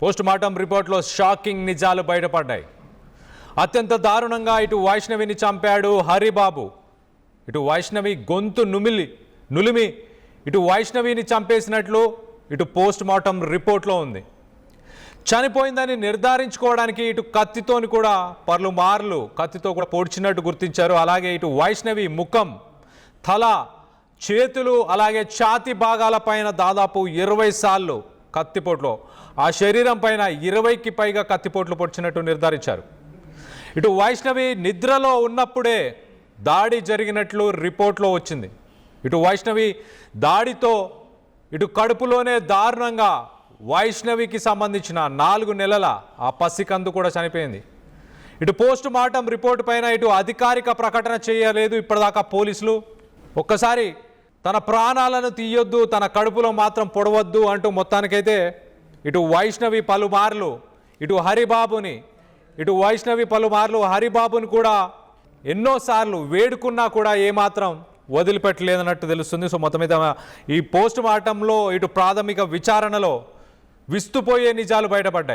Post mortem రిపోర్ట్లో shocking నిజాలు బయటపడ్డాయి. అత్యంత దారుణంగా ఇటు వైష్ణవిని చంపాడు హరిబాబు. ఇటు వైష్ణవి గొంతు నులిమి ఇటు వైష్ణవిని చంపేసినట్లు ఇటు పోస్ట్ మార్టం రిపోర్ట్లో ఉంది. చనిపోయిందని నిర్ధారించుకోవడానికి ఇటు కత్తితోని కూడా పలుమార్లు కత్తితో కూడా పొడిచినట్టు గుర్తించారు. అలాగే ఇటు వైష్ణవి ముఖం, తల, చేతులు అలాగే ఛాతీ భాగాల పైన దాదాపు 20 సార్లు కత్తిపోట్లో, ఆ శరీరం పైన 20కి పైగా కత్తిపోట్లు పొడిచినట్టు నిర్ధారించారు. ఇటు వైష్ణవి నిద్రలో ఉన్నప్పుడే దాడి జరిగినట్లు రిపోర్ట్లో వచ్చింది. ఇటు వైష్ణవి దాడితో ఇటు కడుపులోనే దారుణంగా వైష్ణవికి సంబంధించిన 4 నెలల ఆ పసికందు కూడా చనిపోయింది. ఇటు పోస్ట్ మార్టం రిపోర్టు పైన ఇటు అధికారిక ప్రకటన చేయలేదు ఇప్పటిదాకా పోలీసులు. ఒక్కసారి తన ప్రాణాలను తీయొద్దు, తన కడుపులో మాత్రం పొడవద్దు అంటూ మొత్తానికైతే ఇటు వైష్ణవి పలుమార్లు హరిబాబుని కూడా ఎన్నోసార్లు వేడుకున్నా కూడా ఏమాత్రం వదిలిపెట్టలేదన్నట్టు తెలుస్తుంది. సో మొత్తం మీద ఈ పోస్ట్ మార్టంలో ఇటు ప్రాథమిక విచారణలో విస్తుపోయే నిజాలు బయటపడ్డాయి.